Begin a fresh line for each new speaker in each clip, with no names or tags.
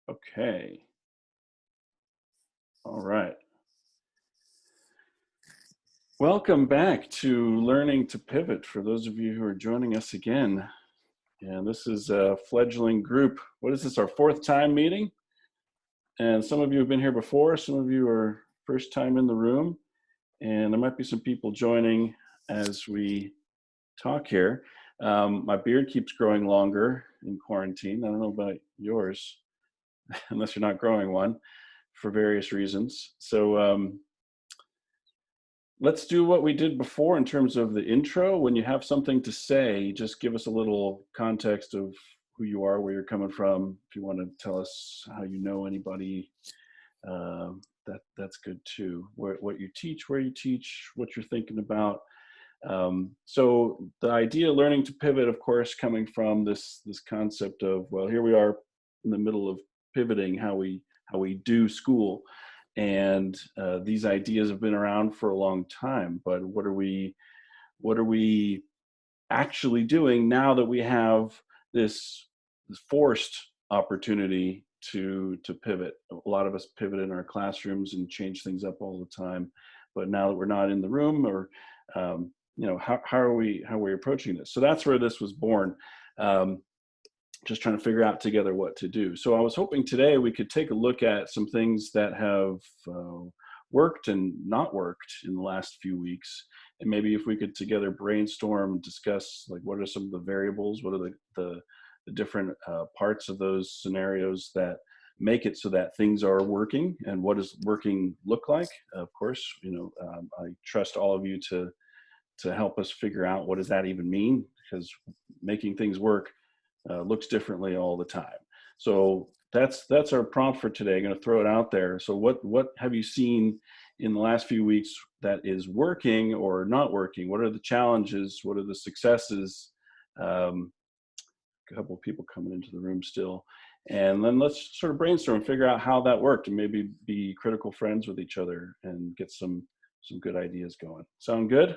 Okay. All right. Welcome back to Learning to Pivot for those of you who are joining us again. And this is a fledgling group. What is this, our fourth time meeting? And some of you have been here before, some of you are first time in the room, and there might be some people joining as we talk here. My beard keeps growing longer in quarantine. I don't know about yours, unless you're not growing one for various reasons. So let's do what we did before in terms of the intro. When you have something to say, just give us a little context of who you are, where you're coming from. If you want to tell us how you know anybody, that's good too. What you teach, where you teach, what you're thinking about. So the idea of learning to pivot, of course, coming from this concept of, well, here we are in the middle of pivoting how we do school. And these ideas have been around for a long time, but what are we actually doing now that we have this forced opportunity to pivot? A lot of us pivot in our classrooms and change things up all the time, but now that we're not in the room, or how are we approaching this? So that's where this was born. Just trying to figure out together what to do. So I was hoping today we could take a look at some things that have worked and not worked in the last few weeks. And maybe if we could together brainstorm, discuss, like, what are some of the variables, what are the different parts of those scenarios that make it so that things are working, and what does working look like? Of course, I trust all of you to help us figure out what does that even mean, because making things work looks differently all the time. So that's our prompt for today. I'm going to throw it out there. So what have you seen in the last few weeks that is working or not working? What are the challenges? What are the successes? A couple of people coming into the room still. And then let's sort of brainstorm and figure out how that worked, and maybe be critical friends with each other and get some good ideas going. Sound good?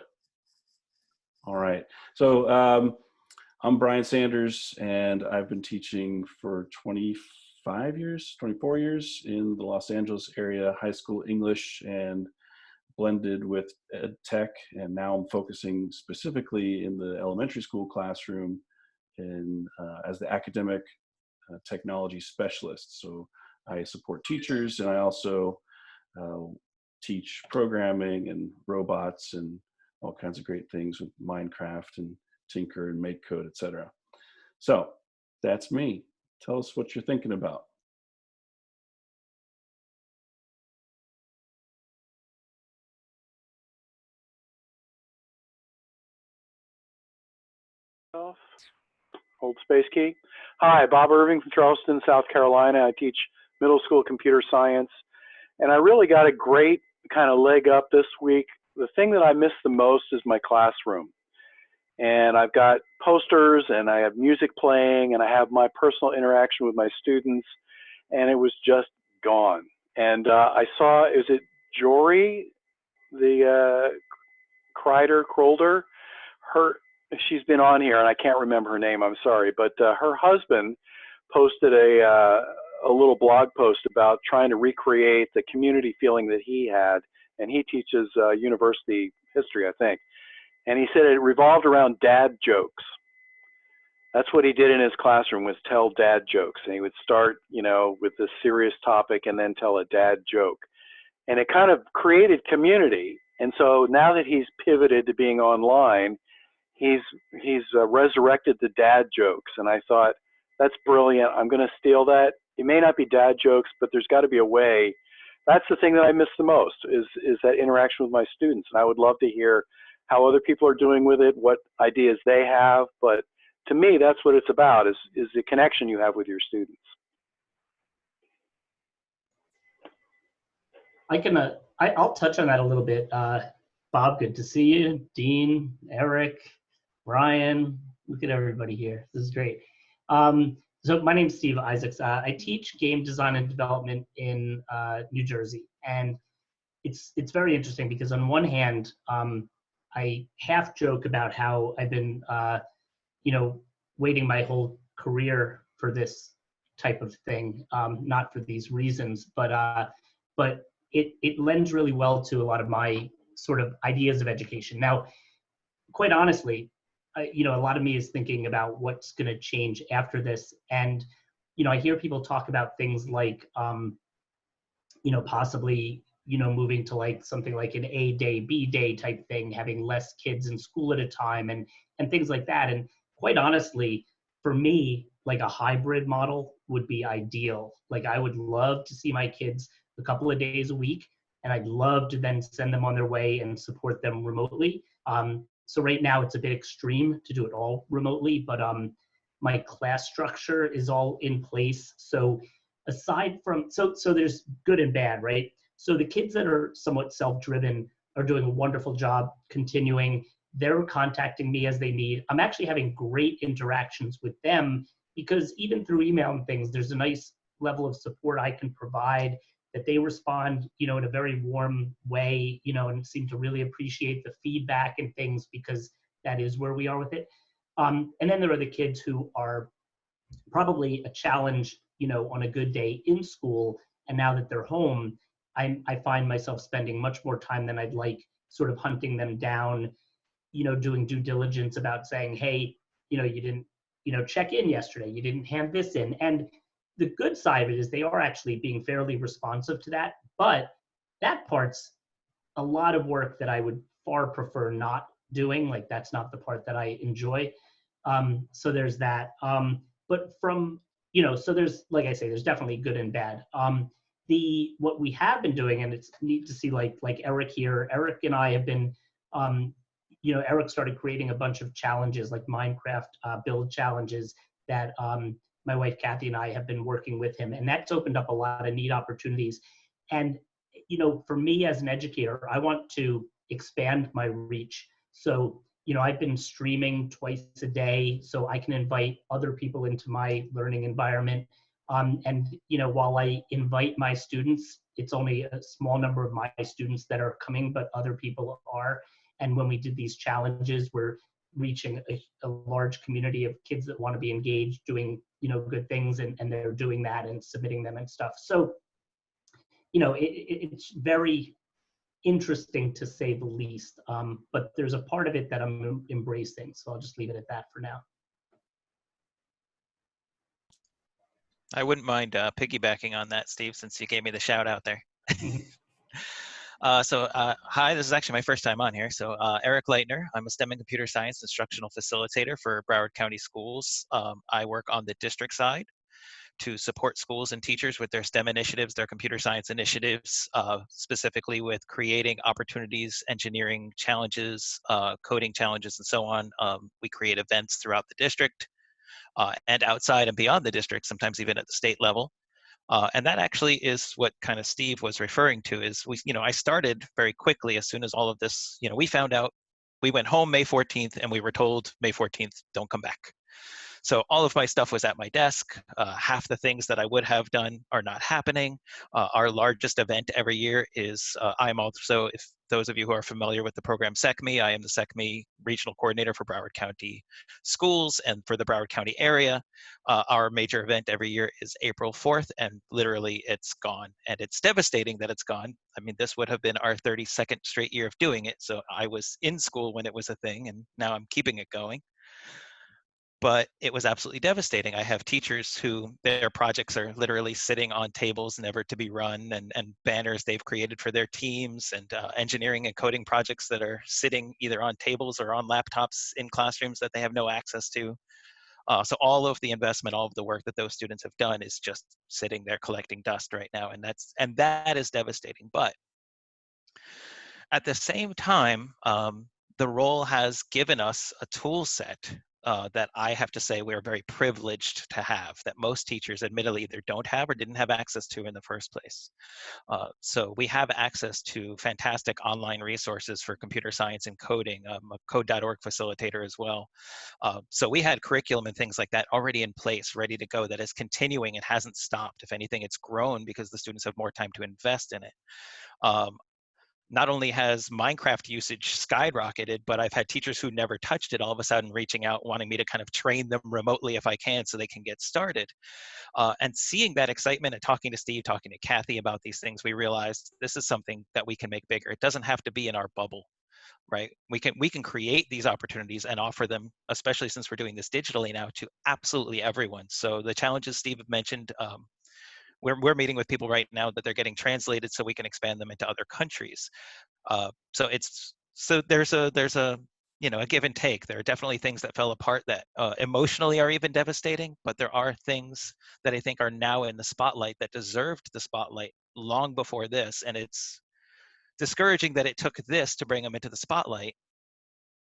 All right. So I'm Brian Sanders, and I've been teaching for 24 years in the Los Angeles area, high school English and blended with ed tech. And now I'm focusing specifically in the elementary school classroom as the academic technology specialist. So I support teachers, and I also teach programming and robots and all kinds of great things with Minecraft and Tinker and Make Code, etc. So that's me. Tell us what you're thinking about.
Hold space key. Hi, Bob Irving from Charleston, South Carolina. I teach middle school computer science, and I really got a great kind of leg up this week. The thing that I miss the most is my classroom. And I've got posters, and I have music playing, and I have my personal interaction with my students, and it was just gone. And I saw, is it Jory, the Crolder? She's been on here, and I can't remember her name. I'm sorry, but her husband posted a little blog post about trying to recreate the community feeling that he had, and he teaches university history, I think. And he said it revolved around dad jokes. That's what he did in his classroom, was tell dad jokes. And he would start, with this serious topic and then tell a dad joke. And it kind of created community. And so now that he's pivoted to being online, he's resurrected the dad jokes. And I thought, that's brilliant. I'm going to steal that. It may not be dad jokes, but there's got to be a way. That's the thing that I miss the most, is that interaction with my students. And I would love to hear how other people are doing with it, what ideas they have. But to me, that's what it's about, is the connection you have with your students.
I'll touch on that a little bit. Bob, good to see you. Dean, Eric, Brian, look at everybody here. This is great. So my name's Steve Isaacs. I teach game design and development in New Jersey. And it's very interesting because on one hand, I half joke about how I've been, waiting my whole career for this type of thing, not for these reasons, but it lends really well to a lot of my sort of ideas of education. Now, quite honestly, a lot of me is thinking about what's going to change after this. And, I hear people talk about things like, possibly, moving to like something like an A day, B day type thing, having less kids in school at a time and things like that. And quite honestly, for me, like a hybrid model would be ideal. Like I would love to see my kids a couple of days a week, and I'd love to then send them on their way and support them remotely. So right now it's a bit extreme to do it all remotely, but my class structure is all in place. So aside from, so there's good and bad, right? So the kids that are somewhat self-driven are doing a wonderful job continuing. They're contacting me as they need. I'm actually having great interactions with them because even through email and things, there's a nice level of support I can provide, that they respond, in a very warm way, and seem to really appreciate the feedback and things, because that is where we are with it. And then there are the kids who are probably a challenge, on a good day in school. And now that they're home, I find myself spending much more time than I'd like, sort of hunting them down, doing due diligence about saying, hey, you didn't, check in yesterday, you didn't hand this in. And the good side of it is they are actually being fairly responsive to that. But that part's a lot of work that I would far prefer not doing. Like that's not the part that I enjoy. So there's that. But from, so there's, like I say, there's definitely good and bad. What we have been doing, and it's neat to see like Eric here, Eric and I have been, Eric started creating a bunch of challenges like Minecraft build challenges that my wife Kathy and I have been working with him, and that's opened up a lot of neat opportunities. And for me as an educator, I want to expand my reach. So I've been streaming twice a day, so I can invite other people into my learning environment. And while I invite my students, it's only a small number of my students that are coming, but other people are. And when we did these challenges, we're reaching a large community of kids that want to be engaged, doing good things, and they're doing that and submitting them and stuff. So it's very interesting to say the least, but there's a part of it that I'm embracing, so I'll just leave it at that for now.
I wouldn't mind piggybacking on that, Steve, since you gave me the shout out there. Hi, this is actually my first time on here. So Eric Leitner, I'm a STEM and computer science instructional facilitator for Broward County Schools. I work on the district side to support schools and teachers with their STEM initiatives, their computer science initiatives, specifically with creating opportunities, engineering challenges, coding challenges, and so on. We create events throughout the district and outside and beyond the district, sometimes even at the state level. And that actually is what kind of Steve was referring to is I started very quickly as soon as all of this, we found out, we went home May 14th and we were told May 14th, don't come back. So all of my stuff was at my desk. Half the things that I would have done are not happening. Our largest event every year is, I'm also, if those of you who are familiar with the program SECME, I am the SECME regional coordinator for Broward County Schools and for the Broward County area. Our major event every year is April 4th, and literally it's gone. And it's devastating that it's gone. I mean, this would have been our 32nd straight year of doing it. So I was in school when it was a thing, and now I'm keeping it going. But it was absolutely devastating. I have teachers who their projects are literally sitting on tables never to be run, and banners they've created for their teams, and engineering and coding projects that are sitting either on tables or on laptops in classrooms that they have no access to. So all of the investment, all of the work that those students have done is just sitting there collecting dust right now, and that is devastating. But at the same time, the role has given us a tool set that I have to say we're very privileged to have, that most teachers admittedly either don't have or didn't have access to in the first place. So we have access to fantastic online resources for computer science and coding. I'm a code.org facilitator as well. So we had curriculum and things like that already in place, ready to go, that is continuing and hasn't stopped. If anything, it's grown because the students have more time to invest in it. not only has Minecraft usage skyrocketed, but I've had teachers who never touched it all of a sudden reaching out, wanting me to kind of train them remotely if I can so they can get started. And seeing that excitement and talking to Steve, talking to Kathy about these things, we realized this is something that we can make bigger. It doesn't have to be in our bubble, right? We can create these opportunities and offer them, especially since we're doing this digitally now, to absolutely everyone. So the challenges Steve have mentioned, we're meeting with people right now that they're getting translated so we can expand them into other countries. So there's a a give and take. There are definitely things that fell apart that emotionally are even devastating, but there are things that I think are now in the spotlight that deserved the spotlight long before this, and it's discouraging that it took this to bring them into the spotlight,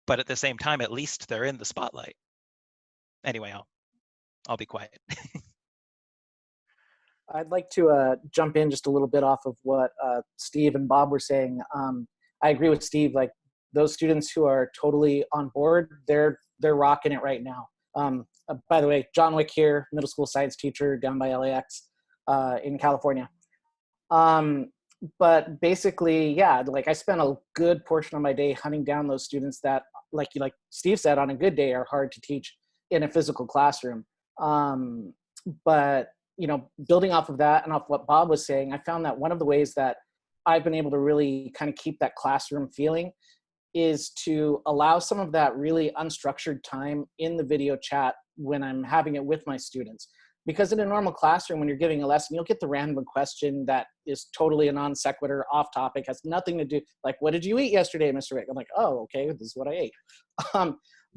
but at the same time, at least they're in the spotlight. Anyway, I'll be quiet.
I'd like to jump in just a little bit off of what Steve and Bob were saying. I agree with Steve. Like those students who are totally on board, they're rocking it right now. By the way, John Wick here, middle school science teacher down by LAX in California. But basically, yeah, like I spent a good portion of my day hunting down those students that, like Steve said, on a good day are hard to teach in a physical classroom. But building off of that and off what Bob was saying, I found that one of the ways that I've been able to really kind of keep that classroom feeling is to allow some of that really unstructured time in the video chat when I'm having it with my students. Because in a normal classroom, when you're giving a lesson, you'll get the random question that is totally a non sequitur, off topic, has nothing to do, like, what did you eat yesterday, Mr. Rick? I'm like, oh, okay, this is what I ate.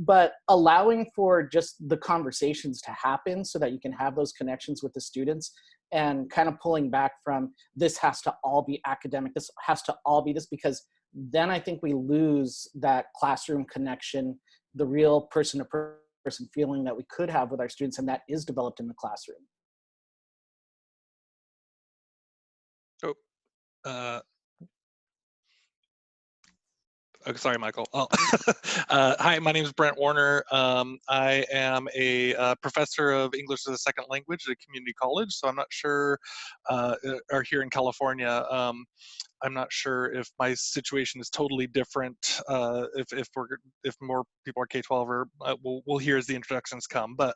But allowing for just the conversations to happen so that you can have those connections with the students, and kind of pulling back from this has to all be academic, this has to all be this, because then I think we lose that classroom connection, the real person to person feeling that we could have with our students, and that is developed in the classroom.
Oh, sorry, Michael. Oh. Hi, my name is Brent Warner. I am a professor of English as a second language at a community college. So I'm not sure, or here in California, I'm not sure if my situation is totally different. If more people are K-12, or we'll hear as the introductions come. But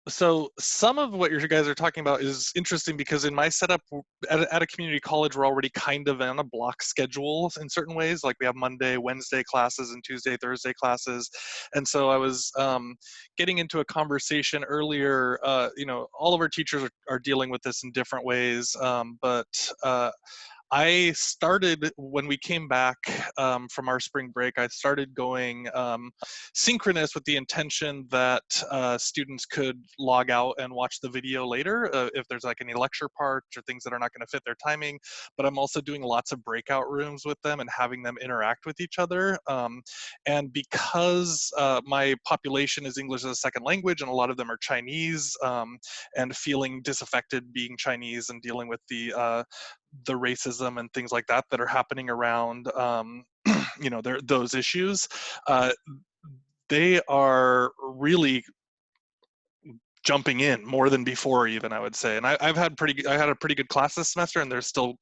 so some of what you guys are talking about is interesting, because in my setup at a community college, we're already kind of on a block schedule in certain ways. Like we have Monday, Wednesday classes and Tuesday, Thursday classes. And so I was getting into a conversation earlier, all of our teachers are dealing with this in different ways. I started, when we came back from our spring break, I started going synchronous with the intention that students could log out and watch the video later if there's like any lecture parts or things that are not going to fit their timing. But I'm also doing lots of breakout rooms with them and having them interact with each other. And because my population is English as a second language, and a lot of them are Chinese, and feeling disaffected being Chinese and dealing with the racism and things like that that are happening around those issues, they are really jumping in more than before, even, I would say. And I had a pretty good class this semester, and I still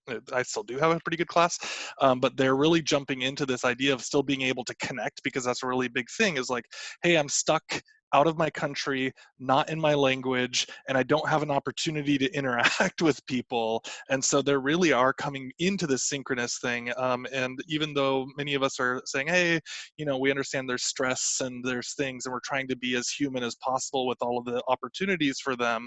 do have a pretty good class, but they're really jumping into this idea of still being able to connect, because that's a really big thing, is like, hey, I'm stuck out of my country, not in my language, and I don't have an opportunity to interact with people. And so they really are coming into this synchronous thing. And even though many of us are saying, hey, we understand there's stress and there's things, and we're trying to be as human as possible with all of the opportunities for them,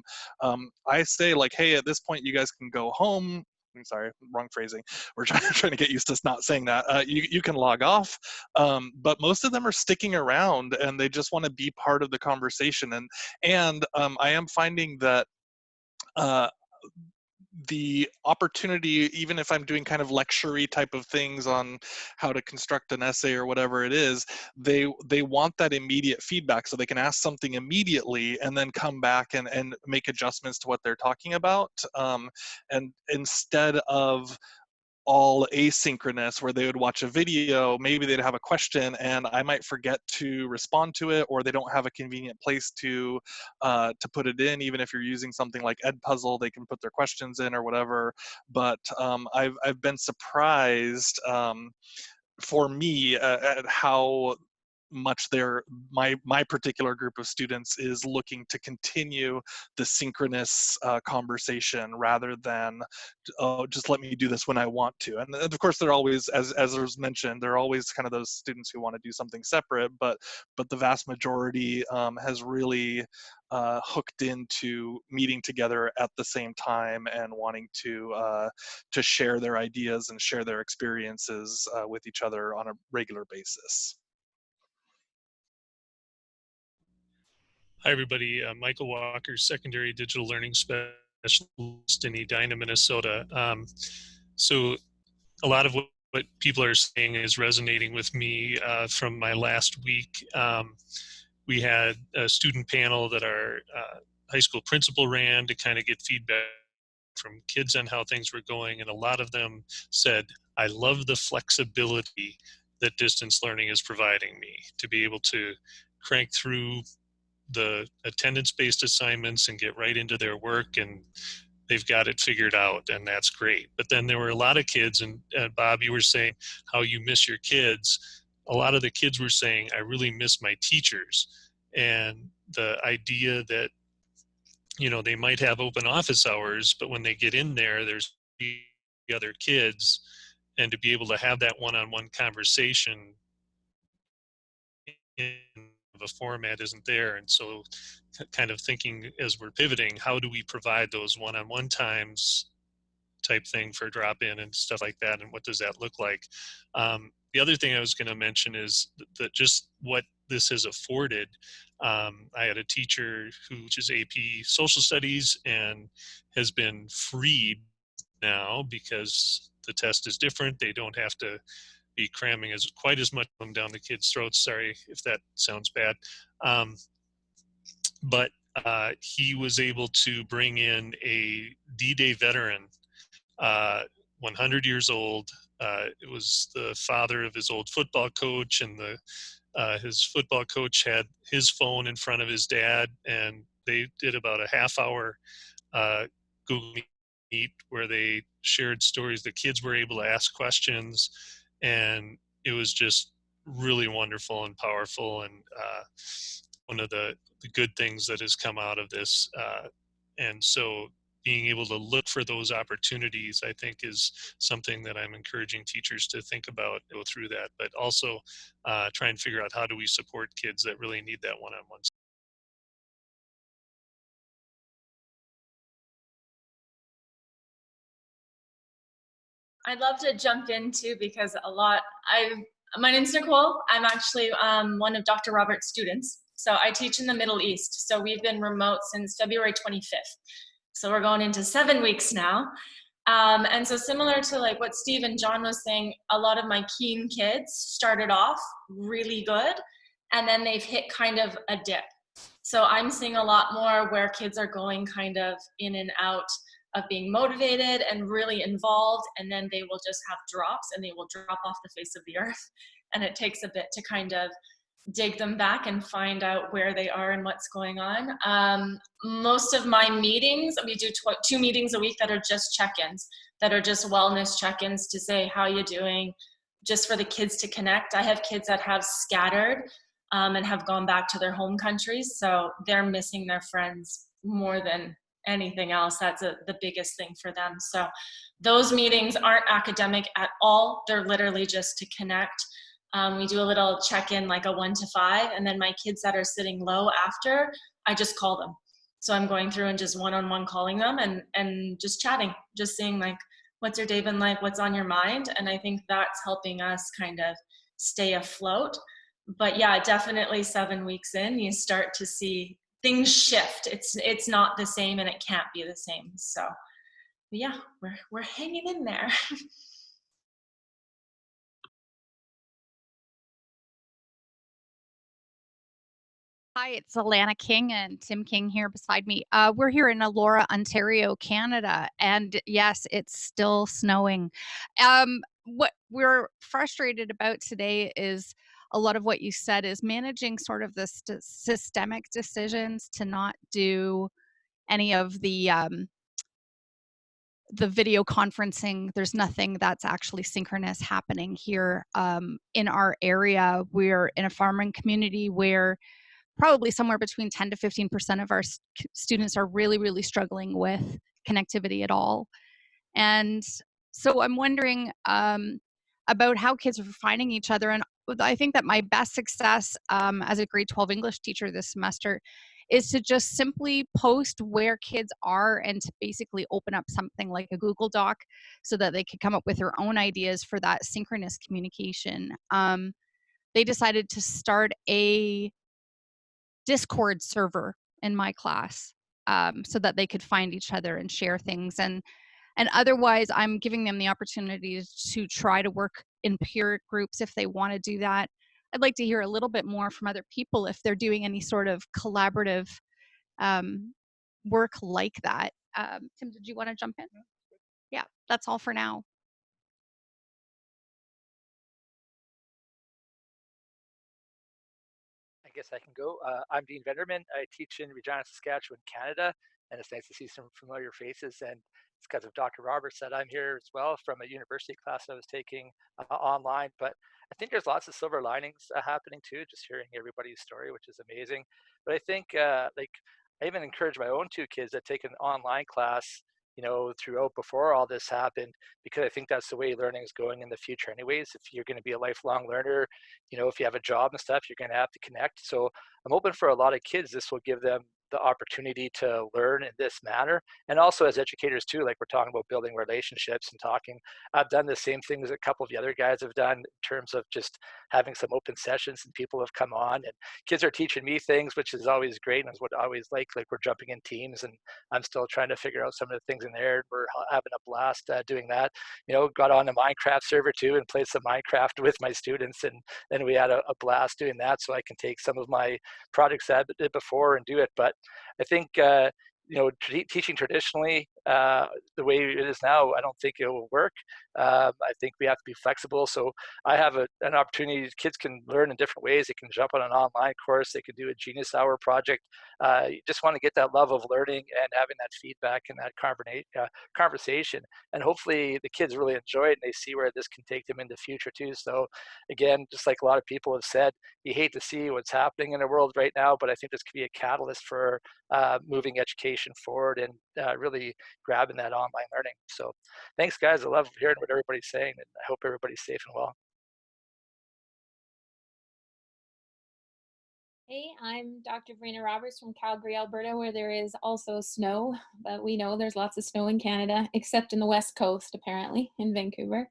I say, like, hey, at this point, you guys can go home. I'm sorry, wrong phrasing. We're trying to get used to not saying that. You can log off, but most of them are sticking around, and they just want to be part of the conversation. And I am finding that the opportunity, even if I'm doing kind of lecture-y type of things on how to construct an essay or whatever it is, they want that immediate feedback, so they can ask something immediately and then come back and make adjustments to what they're talking about. And instead of all asynchronous, where they would watch a video, maybe they'd have a question, and I might forget to respond to it, or they don't have a convenient place to put it in. Even if you're using something like Edpuzzle, they can put their questions in or whatever. But I've been surprised for me at how much my particular group of students is looking to continue the synchronous conversation rather than, oh, just let me do this when I want to. And of course, they're always, as was mentioned, they're always kind of those students who want to do something separate, but the vast majority has really hooked into meeting together at the same time and wanting to share their ideas and share their experiences with each other on a regular basis.
Hi, everybody. Michael Walker, Secondary Digital Learning Specialist in Edina, Minnesota. So a lot of what people are saying is resonating with me from my last week. We had a student panel that our high school principal ran to kind of get feedback from kids on how things were going. And a lot of them said, I love the flexibility that distance learning is providing me to be able to crank through the attendance-based assignments and get right into their work, and they've got it figured out, and that's great. But then there were a lot of kids, and Bob, you were saying how you miss your kids. A lot of the kids were saying, I really miss my teachers. And the idea that, you know, they might have open office hours, but when they get in there, there's the other kids, and to be able to have that one-on-one conversation in the format isn't there. And so kind of thinking as we're pivoting, how do we provide those one-on-one times type thing for drop-in and stuff like that, and what does that look like? The other thing I was going to mention is that just what this has afforded. I had a teacher who teaches AP Social Studies and has been freed now because the test is different. They don't have to be cramming quite as much of them down the kids' throats. Sorry if that sounds bad. But he was able to bring in a D-Day veteran, 100 years old. It was the father of his old football coach, and his football coach had his phone in front of his dad, and they did about a half-hour Google Meet where they shared stories. The kids were able to ask questions, and it was just really wonderful and powerful, and one of the good things that has come out of this. And so being able to look for those opportunities, I think, is something that I'm encouraging teachers to think about, go through that, but also try and figure out how do we support kids that really need that one-on-one.
I'd love to jump in too, because my name's Nicole. I'm actually one of Dr. Robert's students. So I teach in the Middle East. So we've been remote since February 25th. So we're going into 7 weeks now. And so similar to like what Steve and John was saying, a lot of my keen kids started off really good, and then they've hit kind of a dip. So I'm seeing a lot more where kids are going kind of in and out of being motivated and really involved, and then they will just have drops and they will drop off the face of the earth. And it takes a bit to kind of dig them back and find out where they are and what's going on. Most of my meetings, we do 2 meetings a week that are just check-ins, that are just wellness check-ins to say, how you doing, just for the kids to connect. I have kids that have scattered and have gone back to their home countries, so they're missing their friends more than anything else. That's the biggest thing for them. So those meetings aren't academic at all. They're literally just to connect. We do a little check-in, like a 1 to 5, and then my kids that are sitting low after, I just call them. So I'm going through and just one-on-one calling them and just chatting, just seeing like, what's your day been like, what's on your mind? And I think that's helping us kind of stay afloat. But yeah, definitely 7 weeks in, you start to see things shift. It's not the same, and it can't be the same. So yeah, we're hanging in there.
Hi, it's Alana King and Tim King here beside me. We're here in Elora, Ontario, Canada, and yes, it's still snowing. What we're frustrated about today is a lot of what you said is managing sort of the systemic decisions to not do any of the video conferencing. There's nothing that's actually synchronous happening here in our area. We're in a farming community where probably somewhere between 10 to 15% of our students are really, really struggling with connectivity at all. And so I'm wondering about how kids are finding each other. And I think that my best success as a grade 12 English teacher this semester is to just simply post where kids are and to basically open up something like a Google Doc so that they could come up with their own ideas for that synchronous communication. They decided to start a Discord server in my class so that they could find each other and share things. And otherwise, I'm giving them the opportunity to try to work in peer groups if they want to do that. I'd like to hear a little bit more from other people if they're doing any sort of collaborative work like that. Tim, did you want to jump in? Yeah, that's all for now.
I guess I can go. I'm Dean Venderman. I teach in Regina, Saskatchewan, Canada, and it's nice to see some familiar faces. And it's because of Dr. Roberts that I'm here as well from a university class I was taking online. But I think there's lots of silver linings happening too, just hearing everybody's story, which is amazing. But I think like I even encourage my own two kids that take an online class, you know, throughout before all this happened, because I think that's the way learning is going in the future anyways. If you're going to be a lifelong learner, you know, if you have a job and stuff, you're going to have to connect. So I'm hoping for a lot of kids, this will give them the opportunity to learn in this manner. And also as educators too, like we're talking about building relationships and talking, I've done the same things a couple of the other guys have done in terms of just having some open sessions and people have come on and kids are teaching me things, which is always great. And is what I always like we're jumping in teams and I'm still trying to figure out some of the things in there. We're having a blast doing that. You know, got on a Minecraft server too and played some Minecraft with my students, and we had a blast doing that. So I can take some of my projects that I did before and do it. But I think you know, teaching traditionally the way it is now, I don't think it will work. I think we have to be flexible. So I have an opportunity. Kids can learn in different ways. They can jump on an online course. They can do a Genius Hour project. You just want to get that love of learning and having that feedback and that conversation. And hopefully the kids really enjoy it and they see where this can take them in the future too. So again, just like a lot of people have said, you hate to see what's happening in the world right now, but I think this could be a catalyst for moving education forward and really grabbing that online learning. So thanks guys. I love hearing what everybody's saying and I hope everybody's safe and well.
Hey, I'm Dr. Verena Roberts from Calgary, Alberta, where there is also snow, but we know there's lots of snow in Canada, except in the West Coast, apparently, in Vancouver.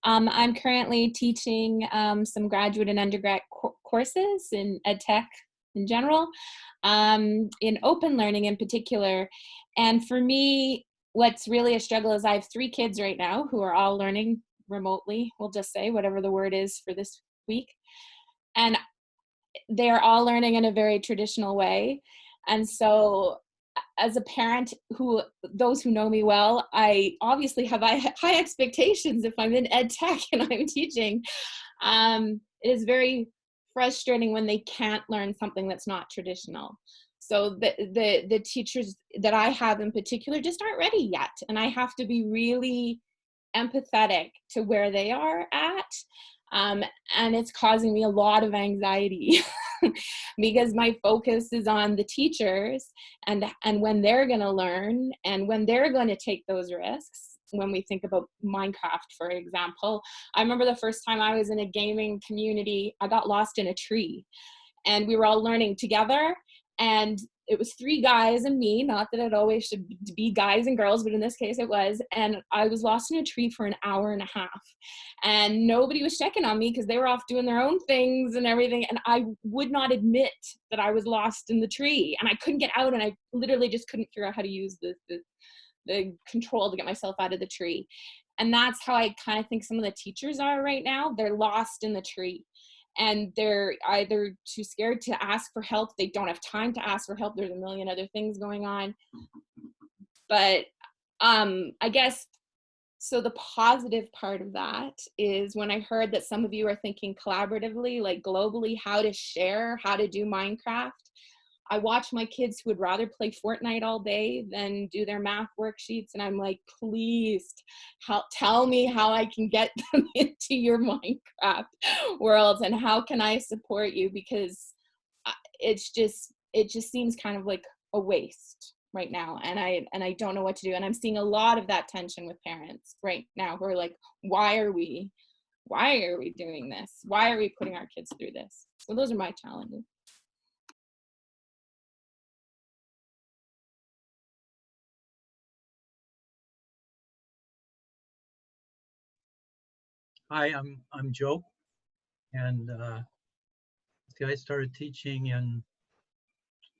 I'm currently teaching some graduate and undergrad courses in EdTech in general, in open learning in particular. And for me, what's really a struggle is I have 3 kids right now who are all learning remotely, we'll just say, whatever the word is for this week. And they're all learning in a very traditional way. And so as a parent, those who know me well, I obviously have high expectations if I'm in ed tech and I'm teaching. It is very frustrating when they can't learn something that's not traditional. So the teachers that I have in particular just aren't ready yet. And I have to be really empathetic to where they are at. And it's causing me a lot of anxiety because my focus is on the teachers and when they're going to learn and when they're going to take those risks. When we think about Minecraft, for example, I remember the first time I was in a gaming community, I got lost in a tree and we were all learning together. And it was 3 guys and me, not that it always should be guys and girls, but in this case it was. And I was lost in a tree for an hour and a half. And nobody was checking on me because they were off doing their own things and everything. And I would not admit that I was lost in the tree. And I couldn't get out and I literally just couldn't figure out how to use the control to get myself out of the tree. And that's how I kind of think some of the teachers are right now. They're lost in the tree. and they're either too scared to ask for help, they don't have time to ask for help, there's a million other things going on. But I guess, so the positive part of that is when I heard that some of you are thinking collaboratively, like globally, how to share, how to do Minecraft. I watch my kids who would rather play Fortnite all day than do their math worksheets, and I'm like, please tell me how I can get them into your Minecraft worlds, and how can I support you, because it just seems kind of like a waste right now, and I don't know what to do. And I'm seeing a lot of that tension with parents right now who are like, why are we doing this? Why are we putting our kids through this? So those are my challenges.
Hi, I'm Joe, and see, I started teaching in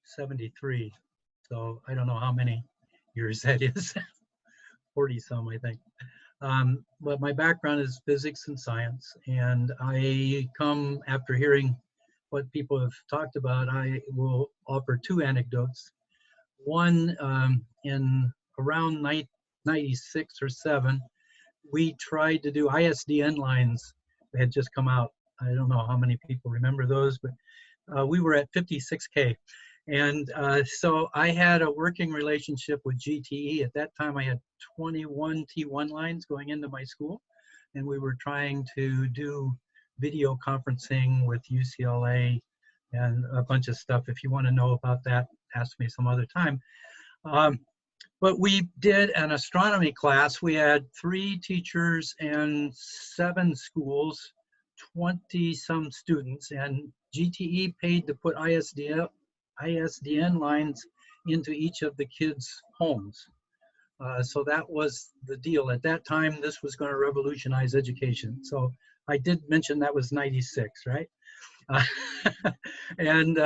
'73, so I don't know how many years that is, 40 some, I think. But my background is physics and science, and I come after hearing what people have talked about. I will offer two anecdotes. One, in around 96 or 7, we tried to do ISDN lines that had just come out. I don't know how many people remember those, but we were at 56K. And so I had a working relationship with GTE. At that time, I had 21 T1 lines going into my school, and we were trying to do video conferencing with UCLA and a bunch of stuff. If you want to know about that, ask me some other time. But we did an astronomy class. We had 3 teachers and 7 schools, 20-some students, and GTE paid to put ISDN lines into each of the kids' homes. So that was the deal. At that time, this was going to revolutionize education. So I did mention that was 96, right? And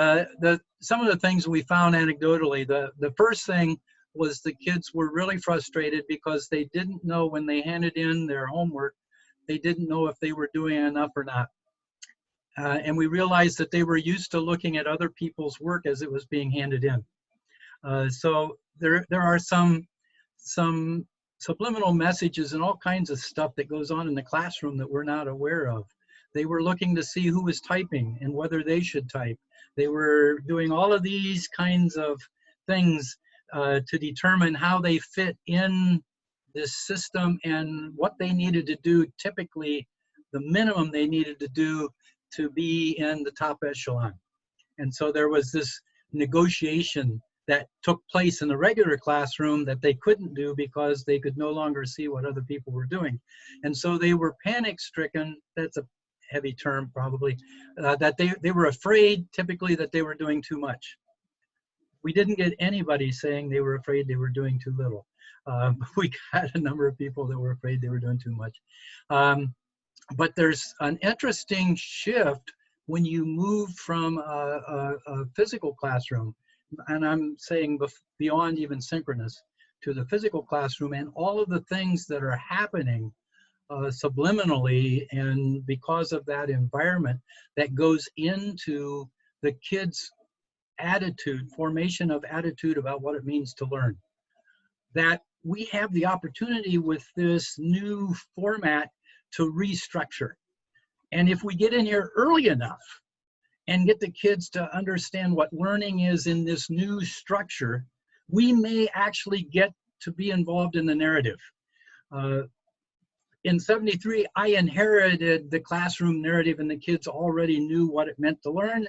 some of the things we found anecdotally, the first thing was the kids were really frustrated because they didn't know when they handed in their homework, they didn't know if they were doing enough or not. And we realized that they were used to looking at other people's work as it was being handed in. So there are some subliminal messages and all kinds of stuff that goes on in the classroom that we're not aware of. They were looking to see who was typing and whether they should type. They were doing all of these kinds of things to determine how they fit in this system and what they needed to do, typically the minimum they needed to do to be in the top echelon. And so there was this negotiation that took place in the regular classroom that they couldn't do because they could no longer see what other people were doing. And so they were panic-stricken, that's a heavy term probably, that they were afraid typically that they were doing too much. We didn't get anybody saying they were afraid they were doing too little. We got a number of people that were afraid they were doing too much. But there's an interesting shift when you move from a physical classroom, and I'm saying beyond even synchronous, to the physical classroom, and all of the things that are happening subliminally and because of that environment that goes into the kids' attitude, formation of attitude about what it means to learn. That we have the opportunity with this new format to restructure. And if we get in here early enough and get the kids to understand what learning is in this new structure, we may actually get to be involved in the narrative. In '73, I inherited the classroom narrative and the kids already knew what it meant to learn.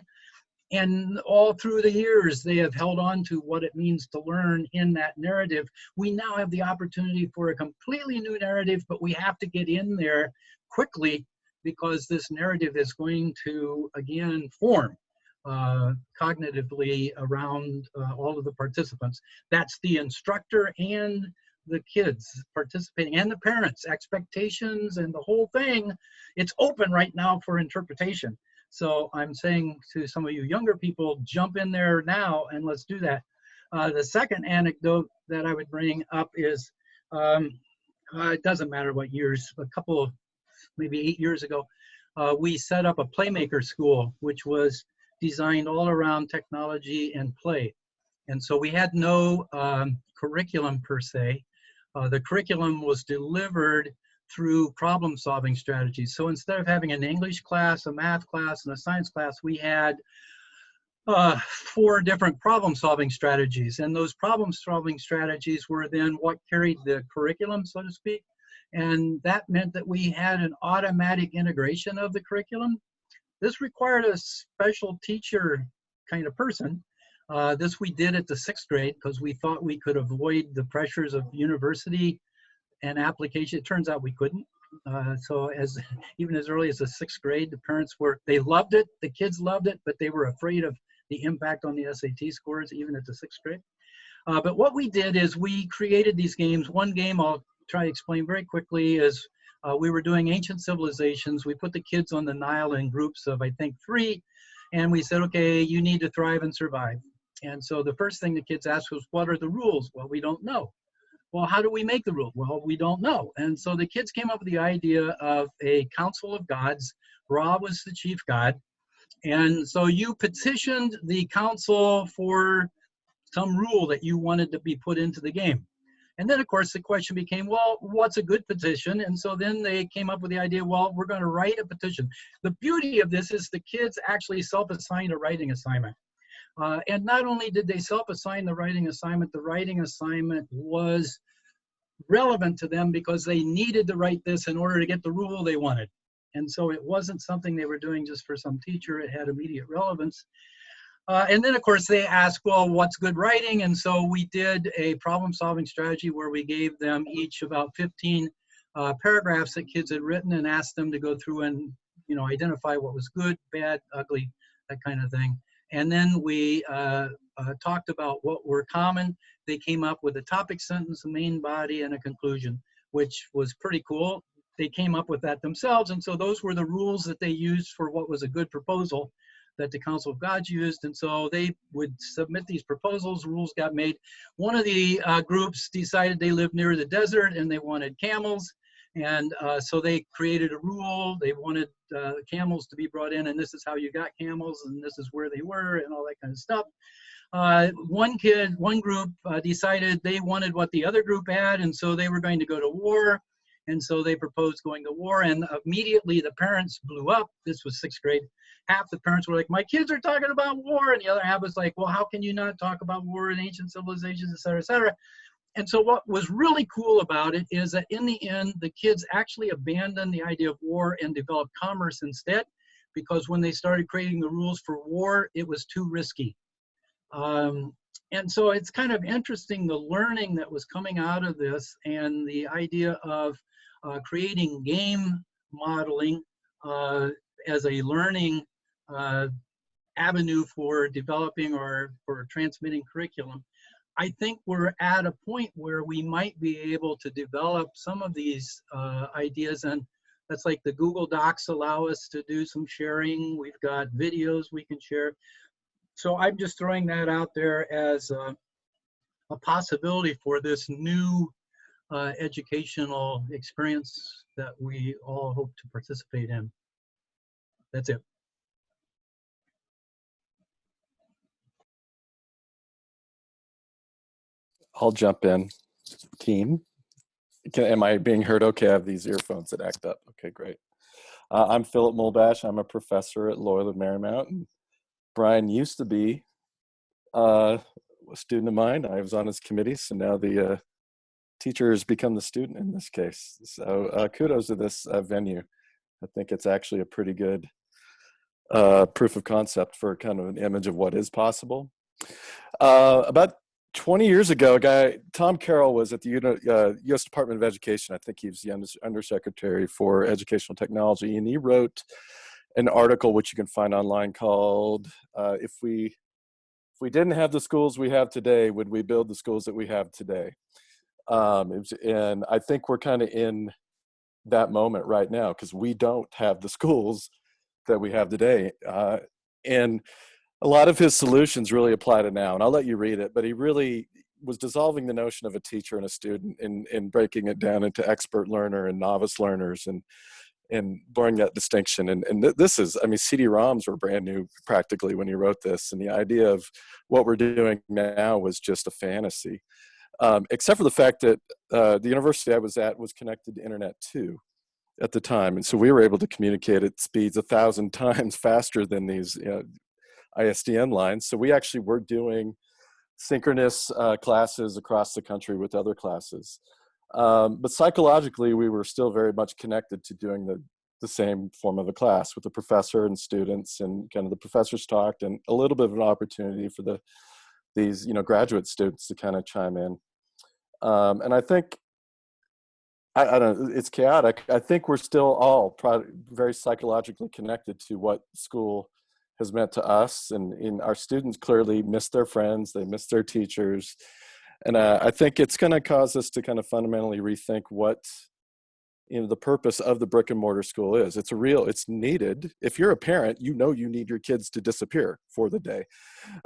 And all through the years, they have held on to what it means to learn in that narrative. We now have the opportunity for a completely new narrative, but we have to get in there quickly because this narrative is going to, again, form cognitively around all of the participants. That's the instructor and the kids participating and the parents' expectations and the whole thing. It's open right now for interpretation. So I'm saying to some of you younger people, jump in there now and let's do that. The second anecdote that I would bring up is, it doesn't matter what years, a couple of, maybe 8 years ago, we set up a Playmaker School, which was designed all around technology and play. And so we had no curriculum per se. The curriculum was delivered through problem-solving strategies. So instead of having an English class, a math class, and a science class, we had 4 different problem-solving strategies. And those problem-solving strategies were then what carried the curriculum, so to speak. And that meant that we had an automatic integration of the curriculum. This required a special teacher kind of person. This we did at the 6th grade because we thought we could avoid the pressures of university and application. It turns out we couldn't. So even as early as the 6th grade, the parents they loved it, the kids loved it, but they were afraid of the impact on the SAT scores even at the 6th grade. But what we did is we created these games. One game I'll try to explain very quickly is we were doing ancient civilizations. We put the kids on the Nile in groups of, I think, 3, and we said, okay, you need to thrive and survive. And so the first thing the kids asked was, what are the rules? Well, we don't know. Well, how do we make the rules? Well, we don't know. And so the kids came up with the idea of a council of gods. Ra was the chief god. And so you petitioned the council for some rule that you wanted to be put into the game. And then, of course, the question became, well, what's a good petition? And so then they came up with the idea, well, we're going to write a petition. The beauty of this is the kids actually self-assigned a writing assignment. And not only did they self-assign the writing assignment was relevant to them because they needed to write this in order to get the rule they wanted. And so it wasn't something they were doing just for some teacher. It had immediate relevance. And then, of course, they asked, well, what's good writing? And so we did a problem-solving strategy where we gave them each about 15 paragraphs that kids had written and asked them to go through and, identify what was good, bad, ugly, that kind of thing. And then we talked about what were common. They came up with a topic sentence, a main body, and a conclusion, which was pretty cool. They came up with that themselves. And so those were the rules that they used for what was a good proposal that the Council of Gods used. And so they would submit these proposals, rules got made. One of the groups decided they lived near the desert and they wanted camels. And so they created a rule. They wanted camels to be brought in, and this is how you got camels, and this is where they were, and all that kind of stuff. One group decided they wanted what the other group had, and so they were going to go to war. And so they proposed going to war, and immediately the parents blew up. This was 6th grade. Half the parents were like, my kids are talking about war, and the other half was like, well, how can you not talk about war in ancient civilizations, et cetera, et cetera. And so what was really cool about it is that in the end, the kids actually abandoned the idea of war and developed commerce instead, because when they started creating the rules for war, it was too risky. And so it's kind of interesting, the learning that was coming out of this and the idea of creating game modeling as a learning avenue for developing or for transmitting curriculum. I think we're at a point where we might be able to develop some of these ideas, and that's like the Google Docs allow us to do some sharing. We've got videos we can share. So I'm just throwing that out there as a possibility for this new educational experience that we all hope to participate in. That's it.
I'll jump in. Team, am I being heard okay? I have these earphones that act up. Okay, great. I'm Philip Mulbash. I'm a professor at Loyola Marymount. Brian used to be a student of mine. I was on his committee, so now the teacher has become the student in this case. So kudos to this venue. I think it's actually a pretty good proof of concept for kind of an image of what is possible. About 20 years ago, a guy, Tom Carroll, was at the U.S. Department of Education. I think he was the Undersecretary for Educational Technology, and he wrote an article which you can find online called if we didn't have the schools we have today, would we build the schools that we have today? And I think we're kind of in that moment right now because we don't have the schools that we have today. And a lot of his solutions really apply to now, and I'll let you read it, but he really was dissolving the notion of a teacher and a student and breaking it down into expert learner and novice learners. and blurring that distinction. And this is, I mean, CD-ROMs were brand new practically when he wrote this, and the idea of what we're doing now was just a fantasy, except for the fact that the university I was at was connected to internet too at the time, and so we were able to communicate at speeds 1,000 times faster than these ISDN lines. So we actually were doing synchronous classes across the country with other classes. But psychologically, we were still very much connected to doing the same form of a class with the professor and students, and kind of the professors talked, and a little bit of an opportunity for these graduate students to kind of chime in. And I think, I don't know, it's chaotic. I think we're still all very psychologically connected to what school has meant to us, and our students clearly miss their friends, they miss their teachers. And I think it's going to cause us to kind of fundamentally rethink what the purpose of the brick and mortar school is. It's needed. If you're a parent, you need your kids to disappear for the day.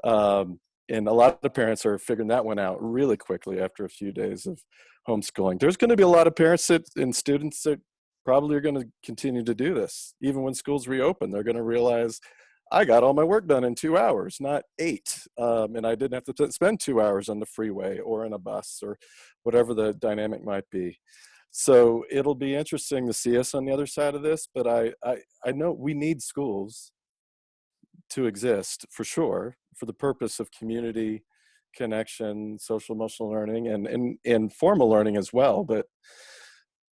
And a lot of parents are figuring that one out really quickly after a few days of homeschooling. There's going to be a lot of parents and students that probably are going to continue to do this. Even when schools reopen, they're going to realize, I got all my work done in 2 hours, not 8. And I didn't have to spend 2 hours on the freeway or in a bus or whatever the dynamic might be. So it'll be interesting to see us on the other side of this, but I know we need schools to exist for sure, for the purpose of community connection, social emotional learning, and formal learning as well. But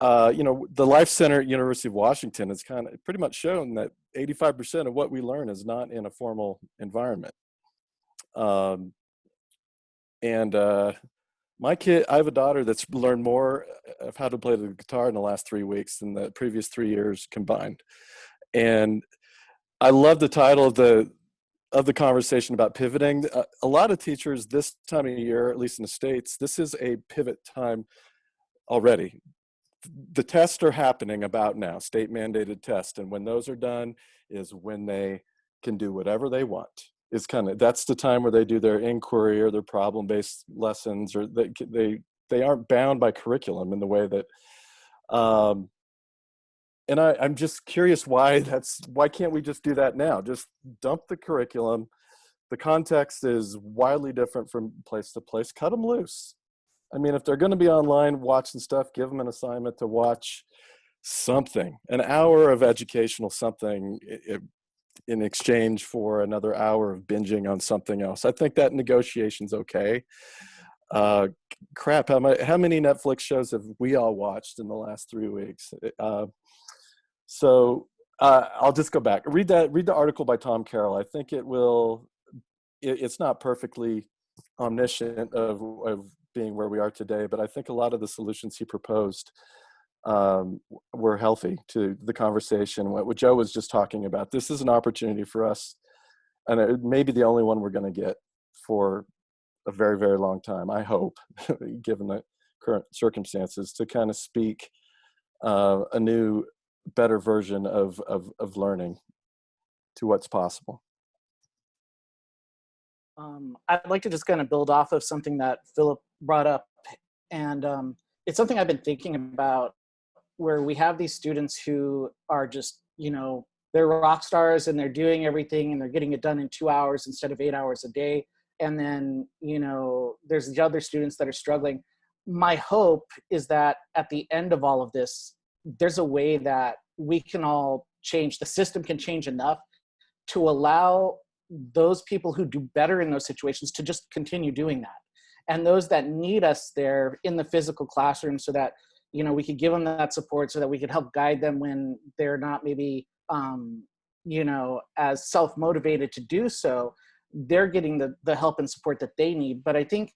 the Life Center at University of Washington has kind of pretty much shown that 85% of what we learn is not in a formal environment. My kid, I have a daughter that's learned more of how to play the guitar in the last 3 weeks than the previous 3 years combined. And I love the title of the conversation about pivoting. A lot of teachers this time of year, at least in the States, this is a pivot time already. The tests are happening about now, state mandated tests. And when those are done is when they can do whatever they want. That's the time where they do their inquiry or their problem-based lessons, or they aren't bound by curriculum in the way that, and I'm just curious why can't we just do that now? Just dump the curriculum. The context is wildly different from place to place. Cut them loose. I mean, if they're going to be online watching stuff, give them an assignment to watch something, an hour of educational something in exchange for another hour of binging on something else. I think that negotiation's okay. Crap, how many Netflix shows have we all watched in the last 3 weeks? So I'll just go back. Read the article by Tom Carroll. I think it's not perfectly omniscient of being where we are today, but I think a lot of the solutions he proposed were healthy to the conversation. What Joe was just talking about, this is an opportunity for us, and it may be the only one we're going to get for a very, very long time, I hope, given the current circumstances, to kind of speak a new, better version of learning to what's possible.
I'd like to just kind of build off of something that Philip brought up, and it's something I've been thinking about, where we have these students who are just, they're rock stars and they're doing everything and they're getting it done in 2 hours instead of 8 hours a day. And then, there's the other students that are struggling. My hope is that at the end of all of this, there's a way that we can all change, the system can change enough to allow those people who do better in those situations to just continue doing that. And those that need us there in the physical classroom, so that, we could give them that support, so that we could help guide them when they're not maybe, as self-motivated to do so, they're getting the help and support that they need. But I think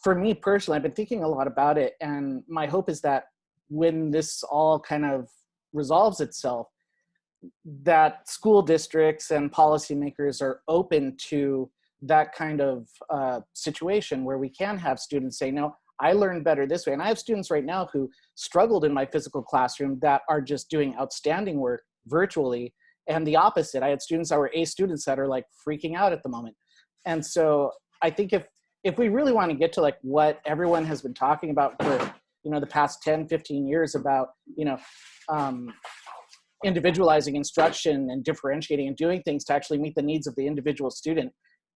for me personally, I've been thinking a lot about it. And my hope is that when this all kind of resolves itself, that school districts and policymakers are open to that kind of situation where we can have students say, no, I learned better this way. And I have students right now who struggled in my physical classroom that are just doing outstanding work virtually. And the opposite, I had students that were A students that are like freaking out at the moment. And so I think if we really want to get to like what everyone has been talking about for, the past 10, 15 years about, individualizing instruction and differentiating and doing things to actually meet the needs of the individual student,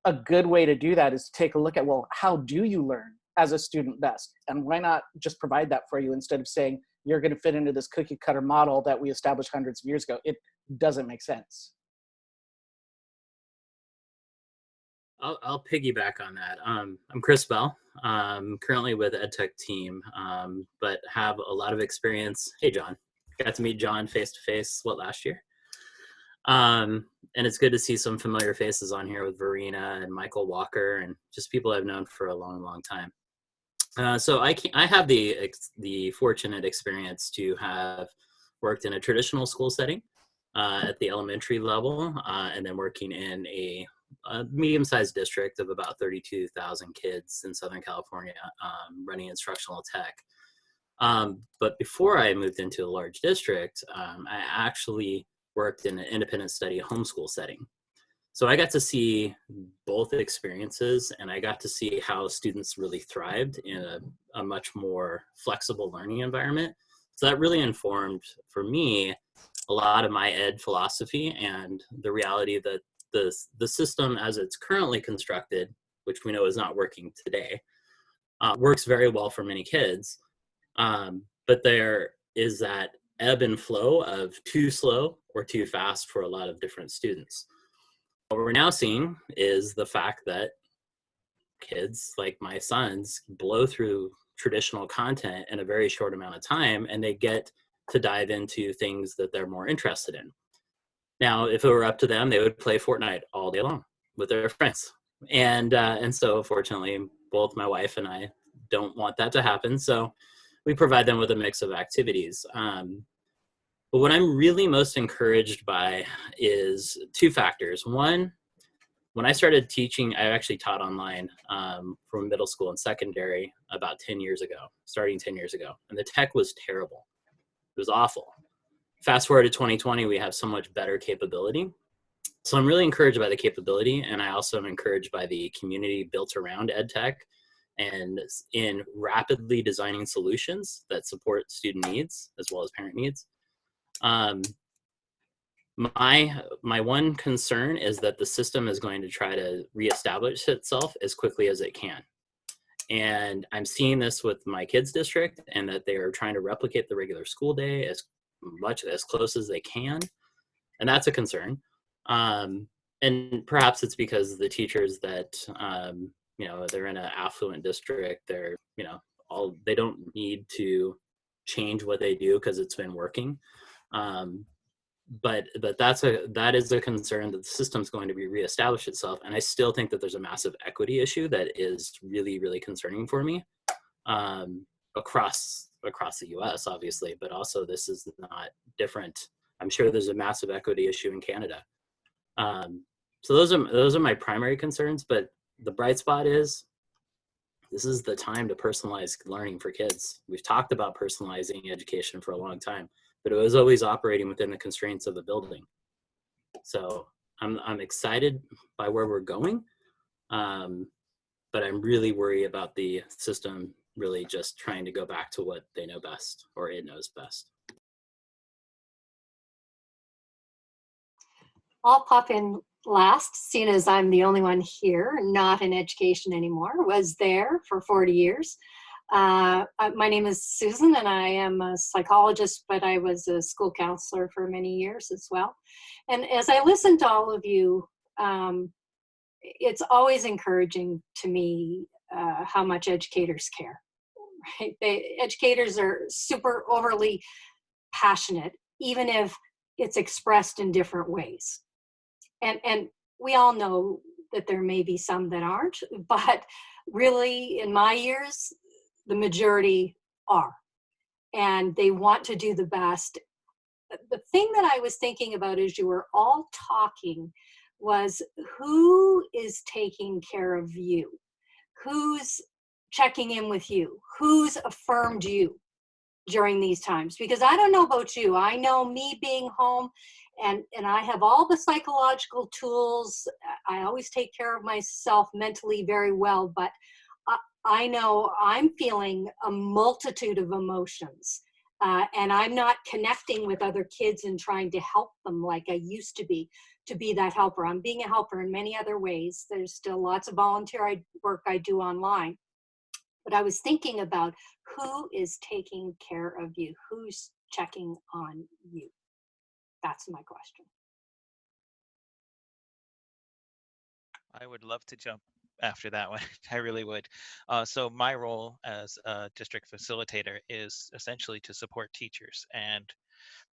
a good way to do that is to take a look at, well, how do you learn as a student best? And why not just provide that for you instead of saying you're going to fit into this cookie cutter model that we established hundreds of years ago? It doesn't make sense.
I'll piggyback on that. I'm Chris Bell. Currently with EdTech team, but have a lot of experience. Hey, John. Got to meet John face to face last year. And it's good to see some familiar faces on here with Verena and Michael Walker and just people I've known for a long, long time. So I have the fortunate experience to have worked in a traditional school setting at the elementary level, and then working in a medium-sized district of about 32,000 kids in Southern California, running instructional tech. But before I moved into a large district, I actually worked in an independent study homeschool setting. So I got to see both experiences, and I got to see how students really thrived in a much more flexible learning environment. So that really informed, for me, a lot of my ed philosophy and the reality that the system as it's currently constructed, which we know is not working today, works very well for many kids. But there is that ebb and flow of too slow or too fast for a lot of different students. What we're now seeing is the fact that kids like my sons blow through traditional content in a very short amount of time, and they get to dive into things that they're more interested in. Now, if it were up to them, they would play Fortnite all day long with their friends. And so fortunately, both my wife and I don't want that to happen. So we provide them with a mix of activities. But what I'm really most encouraged by is two factors. One, when I started teaching, I actually taught online from middle school and secondary about 10 years ago, starting 10 years ago. And the tech was terrible. It was awful. Fast forward to 2020, we have so much better capability. So I'm really encouraged by the capability, and I also am encouraged by the community built around EdTech and in rapidly designing solutions that support student needs as well as parent needs. My one concern is that the system is going to try to reestablish itself as quickly as it can. And I'm seeing this with my kids' district, and that they are trying to replicate the regular school day as close as they can. And that's a concern. And perhaps it's because the teachers that, they're in an affluent district, they're, they don't need to change what they do because it's been working. But that is a concern that the system's going to be reestablish itself. And I still think that there's a massive equity issue that is really, really concerning for me, across the US, obviously, but also this is not different. I'm sure there's a massive equity issue in Canada. So those are my primary concerns, but the bright spot is this is the time to personalize learning for kids. We've talked about personalizing education for a long time, but it was always operating within the constraints of a building. So I'm excited by where we're going, but I'm really worried about the system really just trying to go back to what they know best, or it knows best.
I'll pop in last, seeing as I'm the only one here, not in education anymore, was there for 40 years. My name is Susan, and I am a psychologist, but I was a school counselor for many years as well. And as I listen to all of you, it's always encouraging to me how much educators care. Right? Educators are super overly passionate, even if it's expressed in different ways. And we all know that there may be some that aren't, but really in my years, the majority are. And they want to do the best. The thing that I was thinking about as you were all talking was, who is taking care of you? Who's checking in with you? Who's affirmed you during these times? Because I don't know about you. I know me being home, and I have all the psychological tools. I always take care of myself mentally very well, but I know I'm feeling a multitude of emotions And I'm not connecting with other kids and trying to help them like I used to be that helper. I'm being a helper in many other ways. There's still lots of volunteer work I do online. But I was thinking about who is taking care of you, who's checking on you. That's my question.
I would love to jump after that one. I really would. So my role as a district facilitator is essentially to support teachers. And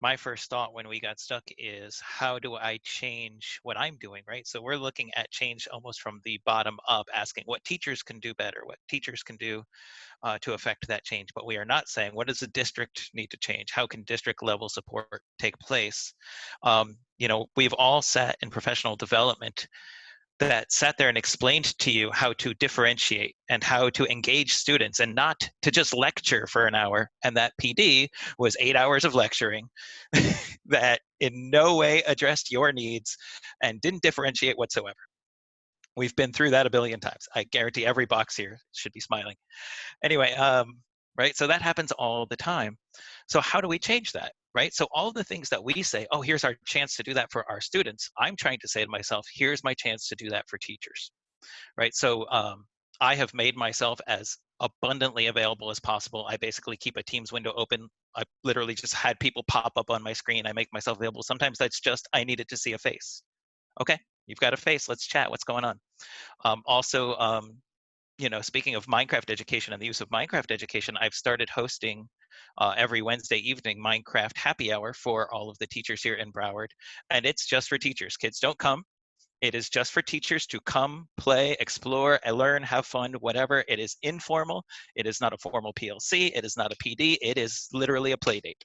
my first thought when we got stuck is, how do I change what I'm doing, right? So we're looking at change almost from the bottom up, asking what teachers can do better, what teachers can do to affect that change. But we are not saying, what does the district need to change? How can district level support take place? We've all sat in professional development that sat there and explained to you how to differentiate and how to engage students, and not to just lecture for an hour. And that PD was 8 hours of lecturing that in no way addressed your needs and didn't differentiate whatsoever. We've been through that a billion times. I guarantee every box here should be smiling. Anyway, right? So that happens all the time. So how do we change that? Right? So all the things that we say, oh, here's our chance to do that for our students, I'm trying to say to myself, here's my chance to do that for teachers, right? So I have made myself as abundantly available as possible. I basically keep a Teams window open. I literally just had people pop up on my screen. I make myself available. Sometimes that's just, I needed to see a face. Okay, you've got a face, let's chat, what's going on? Speaking of Minecraft education and the use of Minecraft education, I've started hosting every Wednesday evening Minecraft happy hour for all of the teachers here in Broward. And it's just for teachers. Kids don't come. It is just for teachers to come, play, explore, learn, have fun, whatever. It is informal. It is not a formal PLC. It is not a PD. It is literally a play date.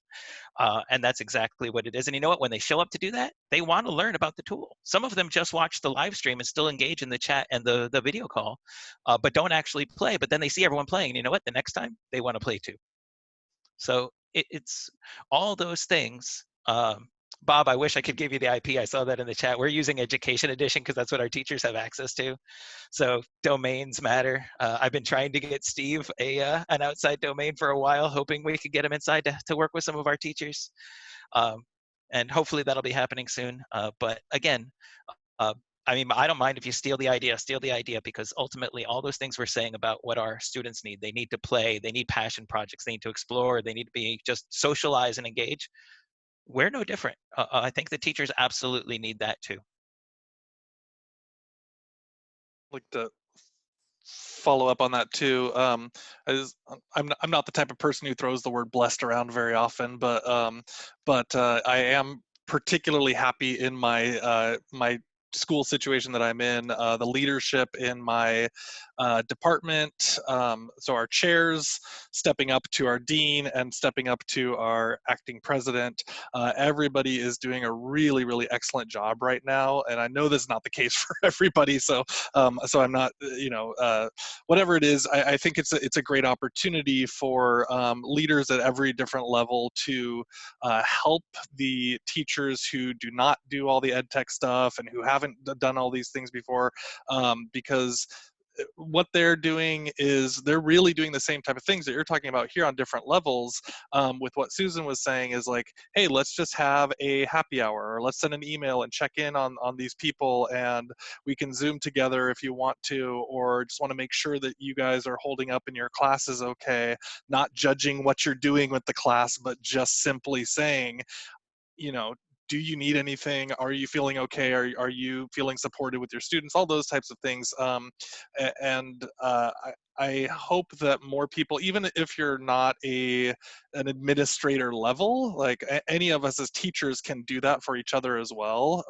And that's exactly what it is. And you know what? When they show up to do that, they want to learn about the tool. Some of them just watch the live stream and still engage in the chat and the video call, but don't actually play. But then they see everyone playing. And you know what? The next time, they want to play too. So it's all those things. Bob, I wish I could give you the IP. I saw that in the chat. We're using Education Edition because that's what our teachers have access to. So domains matter. I've been trying to get Steve an outside domain for a while, hoping we could get him inside to work with some of our teachers. And hopefully that'll be happening soon. But again, I don't mind if you steal the idea, because ultimately all those things we're saying about what our students need, they need to play, they need passion projects, they need to explore, they need to be just socialize and engage. We're no different. I think the teachers absolutely need that too.
Like to follow up on that too. I'm not the type of person who throws the word blessed around very often, but I am particularly happy in my my school situation that I'm in. The leadership in my department, so our chairs stepping up to our dean and stepping up to our acting president. Everybody is doing a really, really excellent job right now, and I know this is not the case for everybody. So I'm not, whatever it is. I think it's a great opportunity for leaders at every different level to help the teachers who do not do all the ed tech stuff and who haven't done all these things before, because what they're doing is they're really doing the same type of things that you're talking about here on different levels. With what Susan was saying is like, hey, let's just have a happy hour, or let's send an email and check in on these people, and we can Zoom together if you want to, or just want to make sure that you guys are holding up and your class is okay, not judging what you're doing with the class, but just simply saying, do you need anything? Are you feeling okay? Are you feeling supported with your students? All those types of things. I hope that more people, even if you're not an administrator level, like any of us as teachers can do that for each other as well,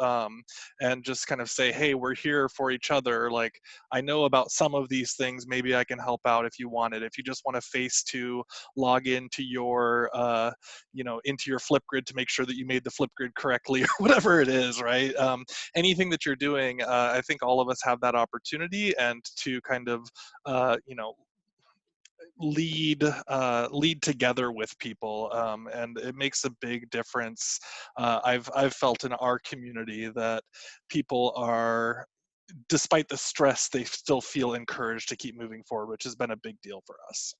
and just kind of say, hey, we're here for each other. Like, I know about some of these things. Maybe I can help out if you want it. If you just want a face to log into your, into your Flipgrid to make sure that you made the Flipgrid correctly, or whatever it is, right? Anything that you're doing, I think all of us have that opportunity, and to kind of, lead together with people, and it makes a big difference. I've felt in our community that people are, despite the stress, they still feel encouraged to keep moving forward, which has been a big deal for us.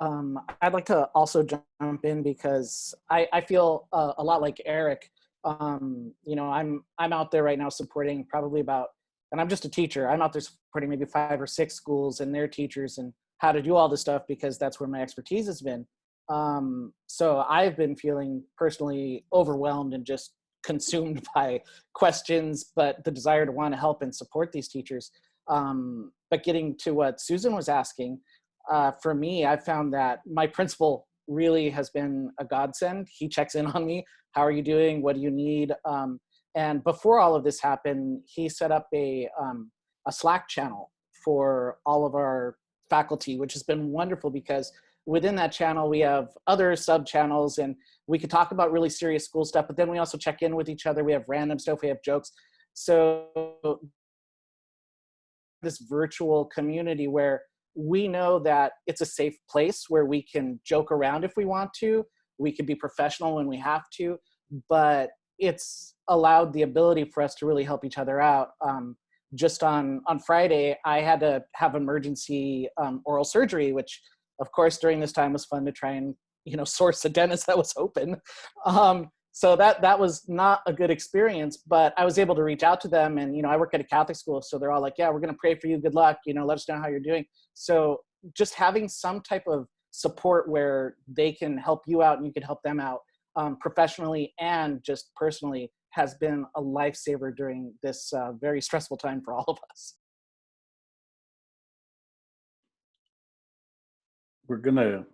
I'd like to also jump in because I feel a lot like Eric. You know, I'm out there right now supporting probably about, and I'm just a teacher. I'm out there supporting maybe 5 or 6 schools and their teachers and how to do all this stuff because that's where my expertise has been. So I've been feeling personally overwhelmed and just consumed by questions, but the desire to want to help and support these teachers. But getting to what Susan was asking, for me, I found that my principal really has been a godsend. He checks in on me. How are you doing? What do you need? And before all of this happened, he set up a Slack channel for all of our faculty, which has been wonderful because within that channel, we have other sub channels and we could talk about really serious school stuff, but then we also check in with each other. We have random stuff, we have jokes. So this virtual community where we know that it's a safe place where we can joke around if we want to. We can be professional when we have to, but it's allowed the ability for us to really help each other out. Just on Friday, I had to have emergency oral surgery, which of course during this time was fun to try and, you know, source a dentist that was open. So that was not a good experience, but I was able to reach out to them and, you know, I work at a Catholic school, so they're all like, yeah, we're going to pray for you. Good luck. You know, let us know how you're doing. So just having some type of support where they can help you out and you can help them out professionally and just personally has been a lifesaver during this very stressful time for all of us.
We're going to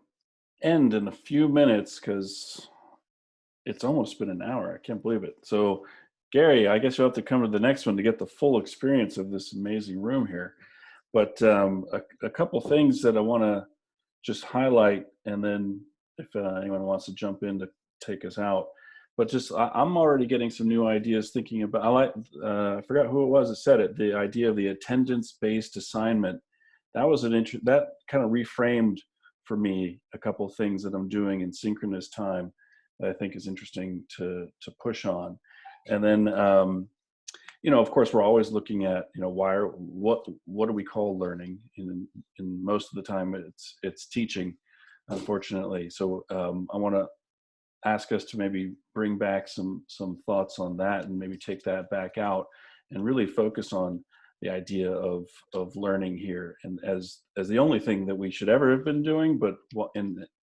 end in a few minutes because it's almost been an hour. I can't believe it. So, Gary, I guess you'll have to come to the next one to get the full experience of this amazing room here. But a couple things that I want to just highlight, and then if anyone wants to jump in to take us out. But just I'm already getting some new ideas thinking about. I forgot who it was that said it. The idea of the attendance-based assignment. That was that kind of reframed for me a couple of things that I'm doing in synchronous time that I think is interesting to push on. And then, you know, of course, we're always looking at, you know, what do we call learning? In most of the time, it's teaching, unfortunately. So I want to ask us to maybe bring back some thoughts on that and maybe take that back out and really focus on the idea of learning here and as the only thing that we should ever have been doing, but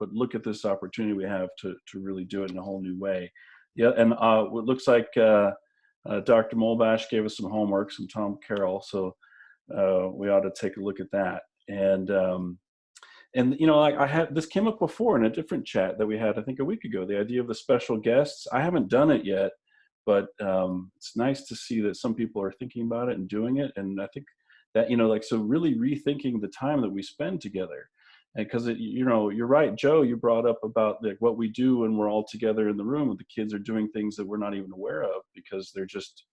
look at this opportunity we have to really do it in a whole new way. Yeah, and it looks like Dr. Molbash gave us some homework, some Tom Carroll, so we ought to take a look at that. And you know, I had this came up before in a different chat that we had, I think a week ago, the idea of the special guests. I haven't done it yet, but it's nice to see that some people are thinking about it and doing it. And I think that, you know, like, so really rethinking the time that we spend together. And because, you know, you're right, Joe, you brought up about like what we do when we're all together in the room and the kids are doing things that we're not even aware of because they're just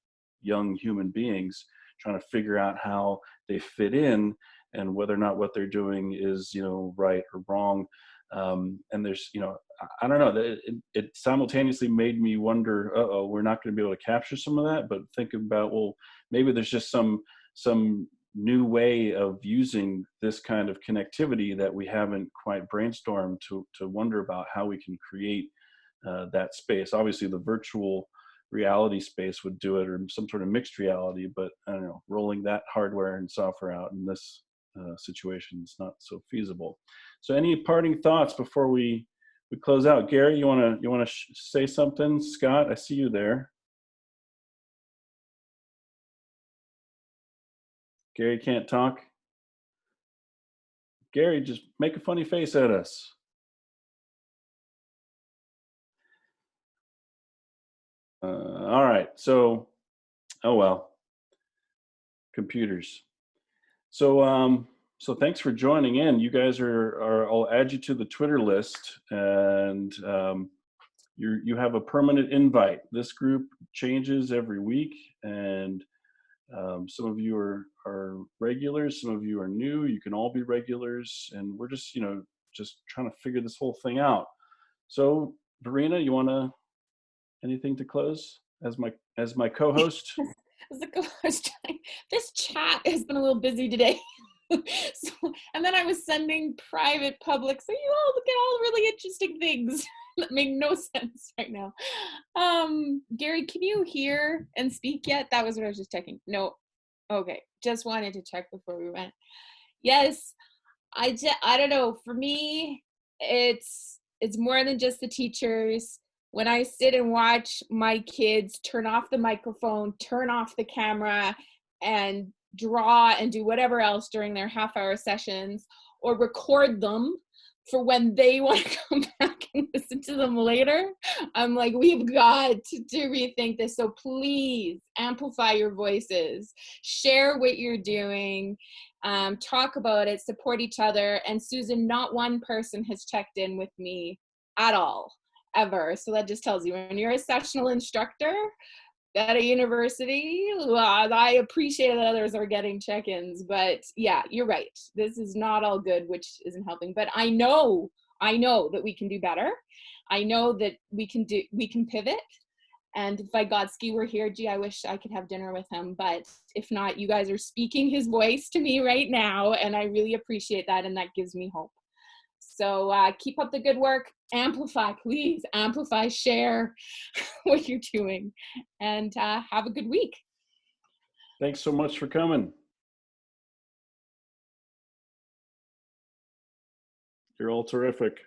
young human beings trying to figure out how they fit in and whether or not what they're doing is, you know, right or wrong. And there's, you know, I don't know, it simultaneously made me wonder, we're not going to be able to capture some of that, but think about, well, maybe there's just some new way of using this kind of connectivity that we haven't quite brainstormed to wonder about how we can create that space. Obviously the virtual reality space would do it, or some sort of mixed reality, but I don't know, rolling that hardware and software out in this situation is not so feasible. So any parting thoughts before we close out? Gary, you want to say something? Scott, I see you there. Gary can't talk. Gary, just make a funny face at us. All right, so, oh well, computers. So so thanks for joining in. You guys I'll add you to the Twitter list, and you have a permanent invite. This group changes every week, and some of you are regulars, some of you are new. You can all be regulars, and we're just, you know, just trying to figure this whole thing out. So Verena, you want to anything to close as my co-host?
As the co-host, this chat has been a little busy today. So, and then I was sending private public, so you all get all really interesting things that make no sense right now. Gary, can you hear and speak yet? That was what I was just checking. No. Okay. Just wanted to check before we went. Yes. I don't know. For me, it's more than just the teachers. When I sit and watch my kids turn off the microphone, turn off the camera, and draw and do whatever else during their half-hour sessions, or record them for when they want to come back and listen to them later, I'm like, we've got to rethink this. So please amplify your voices, share what you're doing, talk about it, support each other. And Susan, not one person has checked in with me at all, ever. So that just tells you, when you're a sessional instructor at a university, I appreciate that others are getting check-ins, but yeah, you're right. This is not all good, which isn't helping. But I know that we can do better. I know that we can pivot. And if Vygotsky were here, gee, I wish I could have dinner with him. But if not, you guys are speaking his voice to me right now, and I really appreciate that, and that gives me hope. So keep up the good work. Amplify, please. Amplify, share what you're doing. And have a good week.
Thanks so much for coming. You're all terrific.